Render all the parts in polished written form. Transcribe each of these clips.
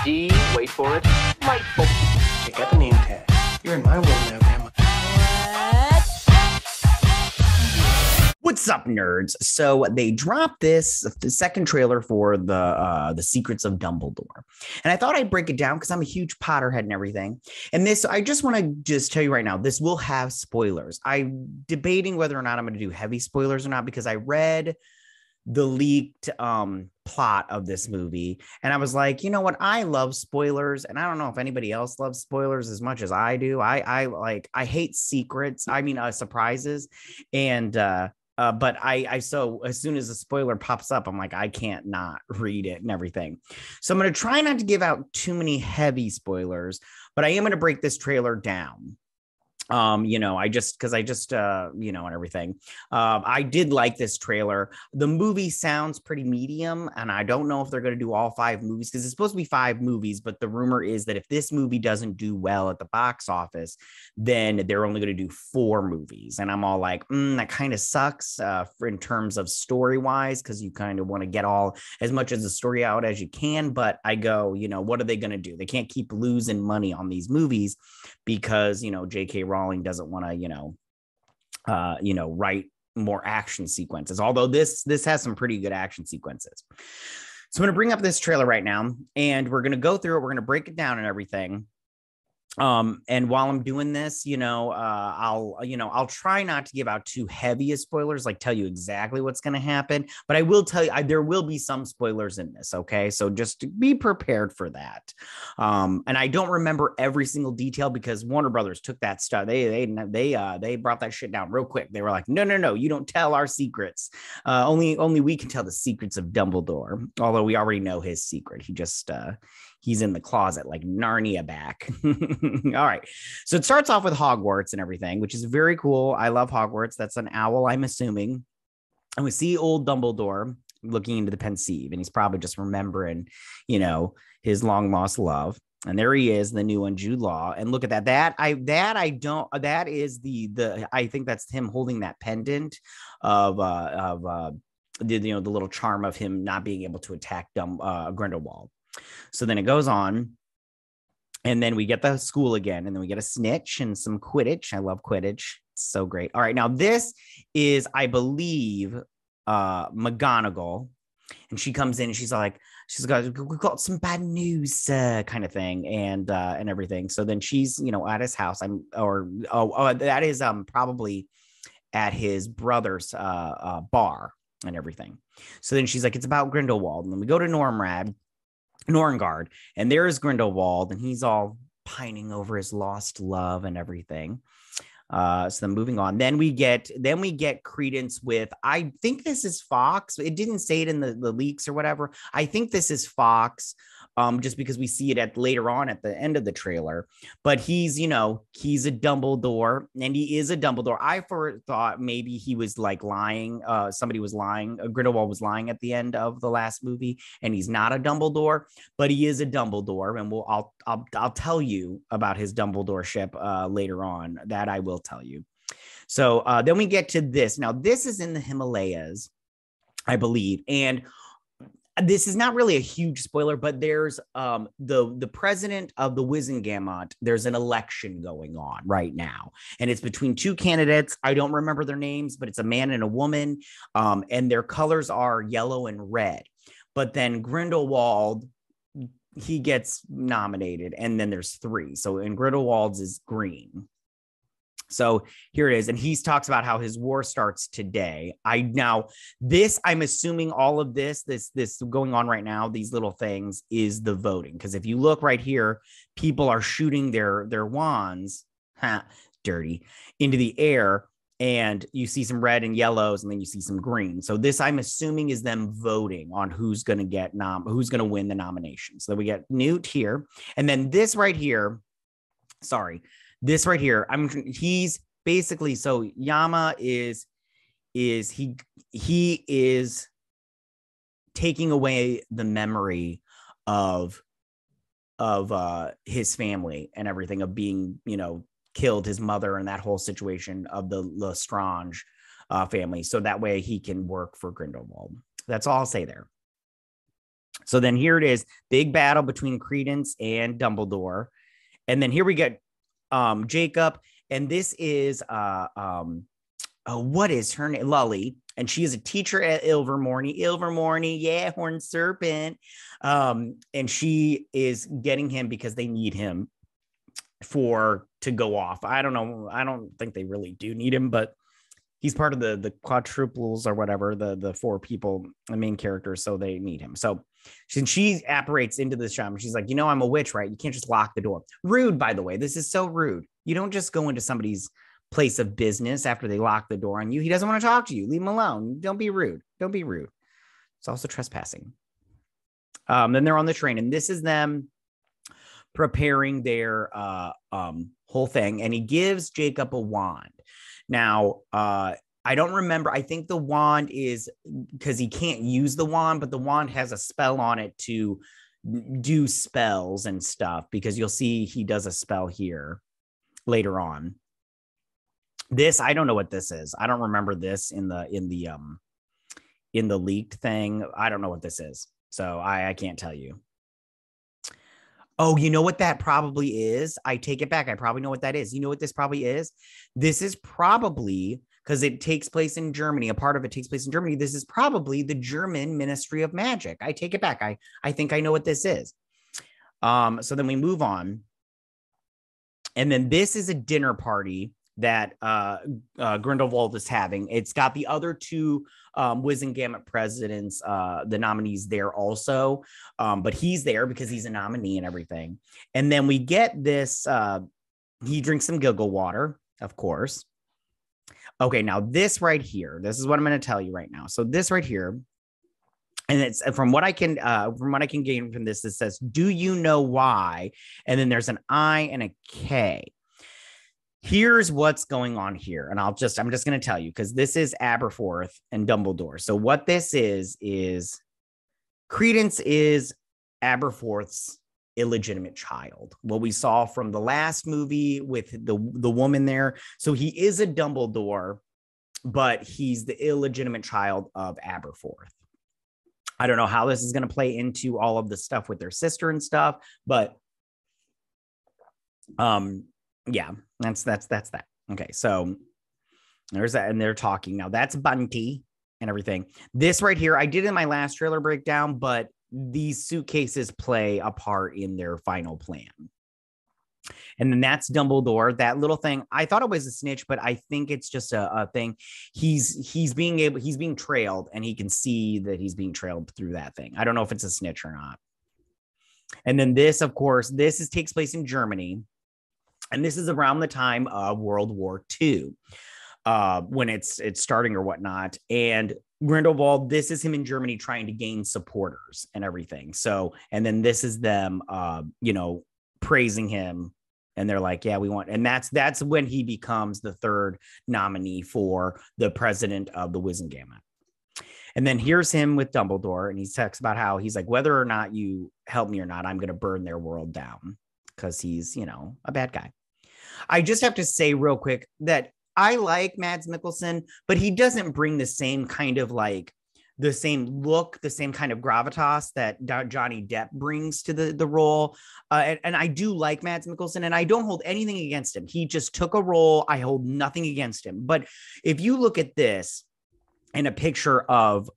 D, wait for it, delightful. Check out the name tag. You're in my world now, Grandma. What's up, nerds? So they dropped the second trailer for the Secrets of Dumbledore, and I thought I'd break it down because I'm a huge Potterhead and everything. And this, I just want to just tell you right now, this will have spoilers. I'm debating whether or not I'm going to do heavy spoilers or not because I read the leaked plot of this movie, and I was like, you know what? I love spoilers, and I don't know if anybody else loves spoilers as much as I do. I hate secrets. I mean, surprises, and but so as soon as a spoiler pops up, I'm like, I can't not read it and everything. So I'm going to try not to give out too many heavy spoilers, but I am going to break this trailer down. And everything. I did like this trailer. The movie sounds pretty medium, and I don't know if they're going to do all 5 movies because it's supposed to be 5 movies, but the rumor is that if this movie doesn't do well at the box office, then they're only going to do 4 movies. And I'm all like, that kind of sucks in terms of story wise, because you kind of want to get all as much as the story out as you can. But I go, what are they going to do? They can't keep losing money on these movies because, J.K. Rowling doesn't want to, write more action sequences, although this has some pretty good action sequences. So I'm going to bring up this trailer right now, and we're going to go through it. We're going to break it down and everything. And while I'm doing this, I'll try not to give out too heavy of spoilers, like tell you exactly what's going to happen, but I will tell you, there will be some spoilers in this. Okay. So just be prepared for that. And I don't remember every single detail because Warner Brothers took that stuff. They brought that shit down real quick. They were like, no, you don't tell our secrets. Only we can tell the secrets of Dumbledore. Although we already know his secret. He's in the closet like Narnia back. All right. So it starts off with Hogwarts and everything, which is very cool. I love Hogwarts. That's an owl, I'm assuming. And we see old Dumbledore looking into the Pensieve, and he's probably just remembering, his long lost love. And there he is, the new one, Jude Law. And look at that. That is I think that's him holding that pendant of the little charm of him not being able to attack Grindelwald. So then it goes on, and then we get the school again, and then we get a snitch and some Quidditch. I love Quidditch. It's so great. All right, now this is, I believe, McGonagall, and she comes in and she's like, we got some bad news, kind of thing, and everything. So then she's, at his house. That is probably at his brother's bar and everything. So then she's like, it's about Grindelwald, and then we go to Norngard, and there's Grindelwald, and he's all pining over his lost love and everything. So then moving on, then we get Credence with, I think this is Fox. It didn't say it in the leaks or whatever. I think this is Fox, just because we see it later on at the end of the trailer. But he's a Dumbledore, and he is a Dumbledore. I thought maybe he was like lying. Somebody was lying. Grindelwald was lying at the end of the last movie, and he's not a Dumbledore, but he is a Dumbledore. And I'll tell you about his Dumbledore-ship later on. That I will tell you. So then we get to this. Now this is in the Himalayas, I believe, and this is not really a huge spoiler, but there's the president of the Wizengamot. There's an election going on right now, and it's between 2 candidates. I don't remember their names, but it's a man and a woman, and their colors are yellow and red. But then Grindelwald, he gets nominated, and then there's 3. So in Grindelwald's is green. So here it is. And he talks about how his war starts today. I'm assuming all of this going on right now, these little things, is the voting. Because if you look right here, people are shooting their wands, dirty, into the air. And you see some red and yellows, and then you see some green. So this, I'm assuming, is them voting on who's going to win the nomination. So we get Newt here. And then this right here, he's basically, so Yama is taking away the memory of his family and everything, of being, killed, his mother, and that whole situation of the Lestrange family. So that way he can work for Grindelwald. That's all I'll say there. So then here it is, big battle between Credence and Dumbledore. And then here we get Jacob. And this is what is her name? Lully. And she is a teacher at Ilvermorny. Ilvermorny, yeah, Horned Serpent. And she is getting him because they need him to go off. I don't know. I don't think they really do need him, but he's part of the quadruples or whatever, the four people, the main characters, so they need him. So she apparates into this shop and she's like, I'm a witch, right? You can't just lock the door. Rude, by the way. This is so rude. You don't just go into somebody's place of business after they lock the door on you. He doesn't want to talk to you. Leave him alone. Don't be rude. Don't be rude. It's also trespassing. Then they're on the train, and this is them preparing their whole thing. And he gives Jacob a wand. Now, I don't remember. I think the wand is because he can't use the wand, but the wand has a spell on it to do spells and stuff, because you'll see he does a spell here later on. This, I don't know what this is. I don't remember this in the leaked thing. I don't know what this is. So I can't tell you. Oh, you know what that probably is? I take it back. I probably know what that is. You know what this probably is? This is probably, because it takes place in Germany. A part of it takes place in Germany. This is probably the German Ministry of Magic. I take it back. I think I know what this is. So then we move on. And then this is a dinner party that Grindelwald is having. It's got the other two Wizengamot presidents, the nominees there also. But he's there because he's a nominee and everything. And then we get this, he drinks some giggle water, of course. Okay, now this right here, this is what I'm going to tell you right now. So this right here, and it's from what I can gain from this, it says, do you know why? And then there's an I and a K. Here's what's going on here. And I'm just going to tell you, because this is Aberforth and Dumbledore. So what this is Credence is Aberforth's illegitimate child. What we saw from the last movie with the woman there. So he is a Dumbledore, but he's the illegitimate child of Aberforth. I don't know how this is going to play into all of the stuff with their sister and stuff, but yeah, that's that. Okay, so there's that, and they're talking now. That's Bunty and everything. This right here, I did in my last trailer breakdown, but these suitcases play a part in their final plan. And then that's Dumbledore. That little thing, I thought it was a snitch, but I think it's just a thing. He's being trailed, and he can see that he's being trailed through that thing. I don't know if it's a snitch or not. And then this, of course, takes place in Germany. And this is around the time of World War II, when it's starting or whatnot. And Grindelwald, this is him in Germany trying to gain supporters and everything. So, and then this is them, praising him. And they're like, yeah, we want, and that's when he becomes the third nominee for the president of the Wizengamot. And then here's him with Dumbledore, and he talks about how he's like, whether or not you help me or not, I'm going to burn their world down, because he's, a bad guy. I just have to say real quick that I like Mads Mikkelsen, but he doesn't bring the same kind of the same look, the same kind of gravitas that Johnny Depp brings to the role. And I do like Mads Mikkelsen, and I don't hold anything against him. He just took a role. I hold nothing against him. But if you look at this and a picture of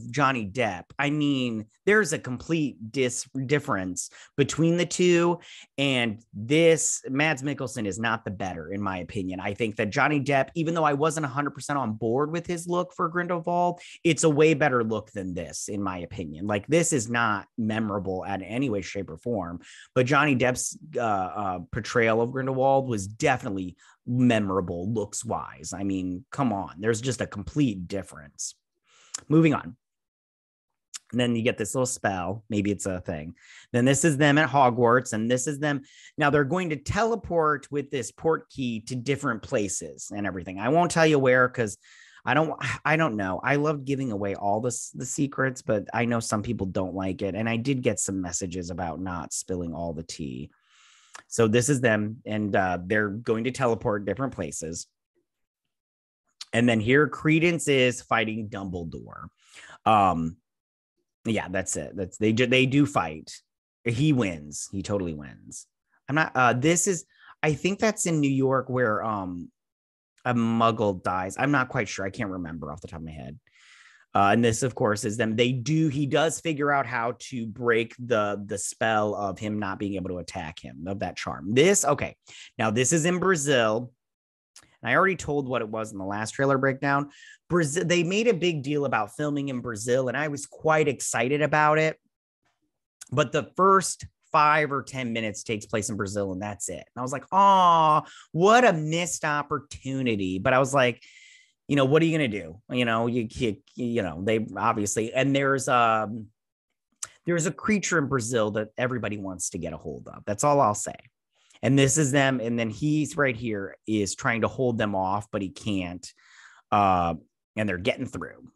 Johnny Depp, I mean, there's a complete difference between the two. And this Mads Mikkelsen is not the better, in my opinion. I think that Johnny Depp, even though I wasn't 100% on board with his look for Grindelwald, it's a way better look than this, in my opinion. Like, this is not memorable in any way, shape, or form. But Johnny Depp's portrayal of Grindelwald was definitely memorable looks wise. I mean, come on, there's just a complete difference. Moving on. And then you get this little spell. Maybe it's a thing. Then this is them at Hogwarts, and this is them. Now they're going to teleport with this port key to different places and everything. I won't tell you where, because I don't know. I love giving away all the secrets, but I know some people don't like it. And I did get some messages about not spilling all the tea. So this is them, and they're going to teleport different places. And then here, Credence is fighting Dumbledore. Yeah, that's it. They do fight. He wins. He totally wins. I'm not this is I think that's in New York where a muggle dies. I'm not quite sure. I can't remember off the top of my head. And this, of course, is them. He does figure out how to break the spell of him not being able to attack him, of that charm. Okay. Now, this is in Brazil. And I already told what it was in the last trailer breakdown. Brazil, they made a big deal about filming in Brazil, and I was quite excited about it. But the first 5 or 10 minutes takes place in Brazil, and that's it. And I was like, oh, what a missed opportunity. But I was like, what are you going to do? They obviously, and there's a creature in Brazil that everybody wants to get a hold of. That's all I'll say. And this is them. And then he's right here is trying to hold them off, but he can't. And they're getting through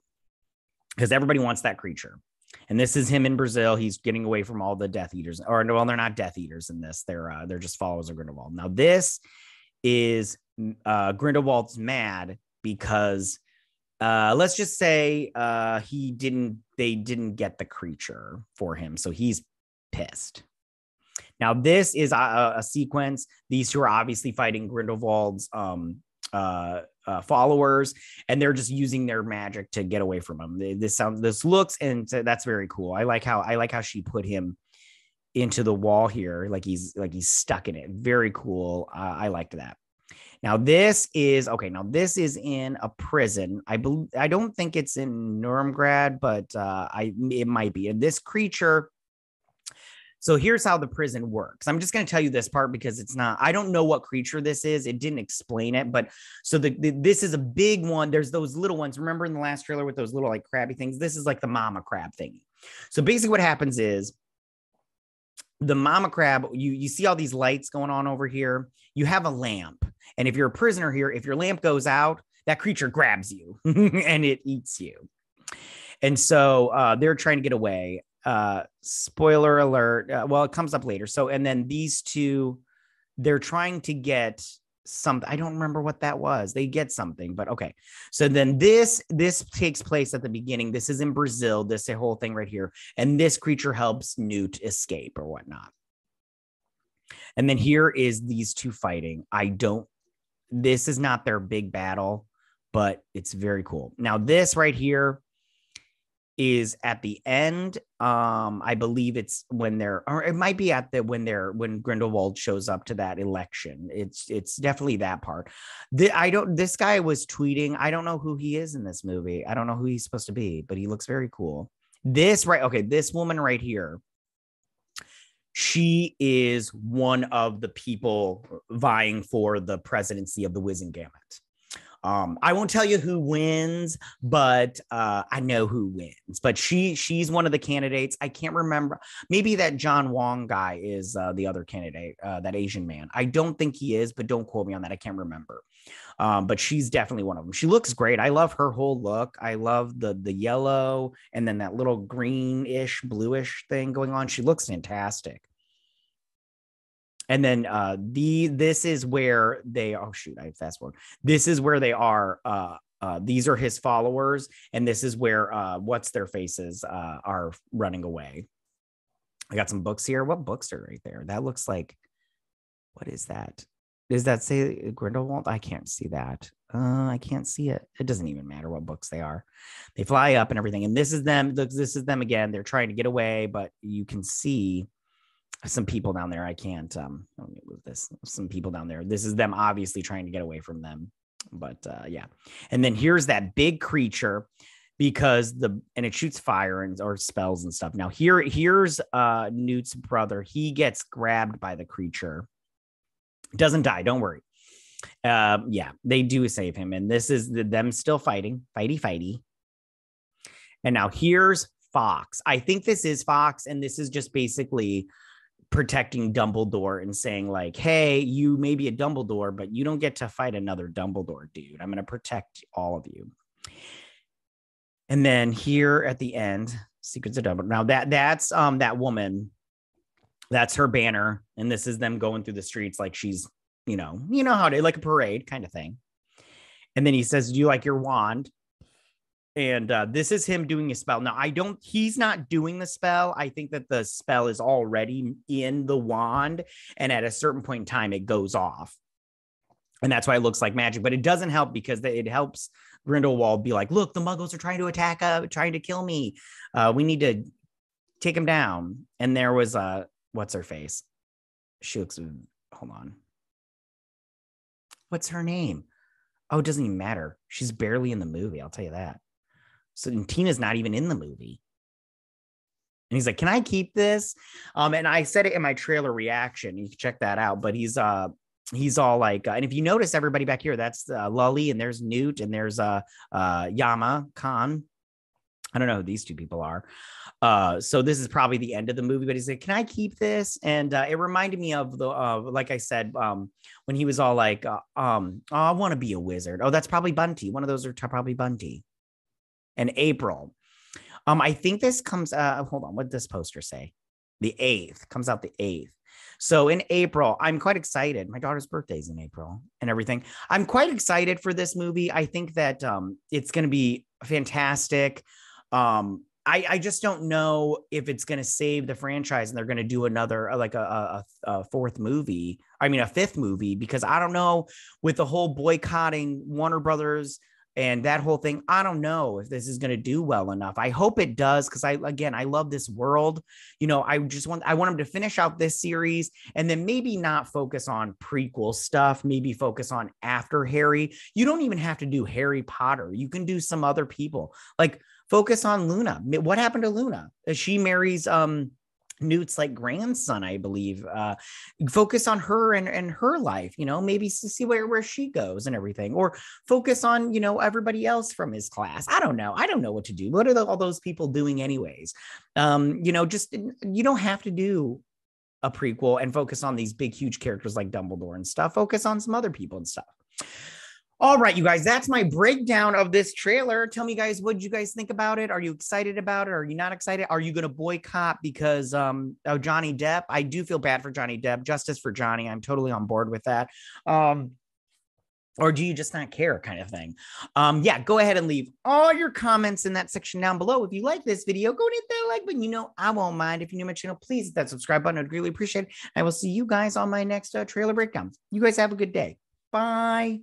because everybody wants that creature. And this is him in Brazil. He's getting away from all the Death Eaters. Or no, well, they're not Death Eaters in this. They're just followers of Grindelwald. Now this is Grindelwald's mad because let's just say they didn't get the creature for him. So he's pissed. Now, this is a sequence. These two are obviously fighting Grindelwald's followers, and they're just using their magic to get away from him. This looks, and that's very cool. I like how she put him into the wall here, like he's stuck in it. Very cool. I liked that. Now this is in a prison. I don't think it's in Nuremberg, but it might be. And this creature. So here's how the prison works. I'm just going to tell you this part because I don't know what creature this is. It didn't explain it, but so this is a big one. There's those little ones. Remember in the last trailer with those little like crabby things? This is like the mama crab thingy. So basically what happens is the mama crab, you see all these lights going on over here. You have a lamp. And if you're a prisoner here, if your lamp goes out, that creature grabs you and it eats you. And so they're trying to get away. Spoiler alert. Well, it comes up later. So, and then these two, they're trying to get something. I don't remember what that was. They get something, but okay. So then this takes place at the beginning. This is in Brazil. This whole thing right here. And this creature helps Newt escape or whatnot. And then here is these two fighting. This is not their big battle, but it's very cool. Now this right here is at the end. I believe it's when it might be when Grindelwald shows up to that election. It's definitely that part. This guy was tweeting. I don't know who he is in this movie. I don't know who he's supposed to be, but he looks very cool. This woman right here, she is one of the people vying for the presidency of the Wizengamot. I won't tell you who wins, but I know who wins. But she's one of the candidates. I can't remember. Maybe that John Wong guy is the other candidate, that Asian man. I don't think he is, but don't quote me on that. I can't remember. But she's definitely one of them. She looks great. I love her whole look. I love the yellow and then that little greenish, bluish thing going on. She looks fantastic. And then this is where they I fast forward. This is where they are. These are his followers, and this is where what's their faces are running away. I got some books here. What books are right there? That looks like, what is that? Does that say Grindelwald? I can't see that. I can't see it. It doesn't even matter what books they are. They fly up and everything. And this is them. This is them again. They're trying to get away, but you can see some people down there. I can't let me move this. Some people down there. This is them obviously trying to get away from them. But yeah. And then here's that big creature because it shoots fire or spells and stuff. Now here's Newt's brother. He gets grabbed by the creature. Doesn't die, don't worry. Yeah, they do save him. And this is them still fighting. Fighty. And now here's Fox. I think this is Fox, and this is just basically protecting Dumbledore and saying like, hey, you may be a Dumbledore, but you don't get to fight another Dumbledore, dude. I'm going to protect all of you. And then here at the end, Secrets of Dumbledore. Now that's that woman, that's her banner. And this is them going through the streets like she's, you know how to, like a parade kind of thing. And then he says, do you like your wand? And this is him doing a spell. Now, he's not doing the spell. I think that the spell is already in the wand. And at a certain point in time, it goes off. And that's why it looks like magic. But it doesn't help because it helps Grindelwald be like, look, the muggles are trying to attack, trying to kill me. We need to take him down. And there was, what's her face? She looks, hold on. What's her name? Oh, it doesn't even matter. She's barely in the movie. I'll tell you that. So Tina's not even in the movie. And he's like, can I keep this? And I said it in my trailer reaction. You can check that out. But he's all like, and if you notice everybody back here, that's Lully, and there's Newt, and there's Yama Khan. I don't know who these two people are. So this is probably the end of the movie, but he's like, can I keep this? And it reminded me of the, like I said, when he was all like, oh, I want to be a wizard. Oh, that's probably Bunty. One of those are probably Bunty. And April. I think this comes, hold on, what did this poster say? The 8th, comes out the 8th. So in April, I'm quite excited. My daughter's birthday is in April and everything. I'm quite excited for this movie. I think that it's going to be fantastic. I just don't know if it's going to save the franchise and they're going to do another, like a fourth movie. I mean, a fifth movie, because I don't know, with the whole boycotting Warner Brothers and that whole thing, I don't know if this is going to do well enough. I hope it does, because I love this world. You know, I want them to finish out this series and then maybe not focus on prequel stuff, maybe focus on after Harry. You don't even have to do Harry Potter. You can do some other people, like focus on Luna. What happened to Luna? She marries Newt's like grandson, I believe. Focus on her and her life, you know, maybe see where she goes and everything, or focus on, you know, everybody else from his class. I don't know what to do. What are all those people doing anyways? You know, just, you don't have to do a prequel and focus on these big huge characters like Dumbledore and stuff. Focus on some other people and stuff. All right, you guys, that's my breakdown of this trailer. Tell me, guys, what did you guys think about it? Are you excited about it? Are you not excited? Are you going to boycott because of Johnny Depp? I do feel bad for Johnny Depp. Justice for Johnny. I'm totally on board with that. Or do you just not care, kind of thing? Yeah, go ahead and leave all your comments in that section down below. If you like this video, go and hit that like button. You know, I won't mind. If you're new to my channel, please hit that subscribe button. I'd really appreciate it. I will see you guys on my next trailer breakdown. You guys have a good day. Bye.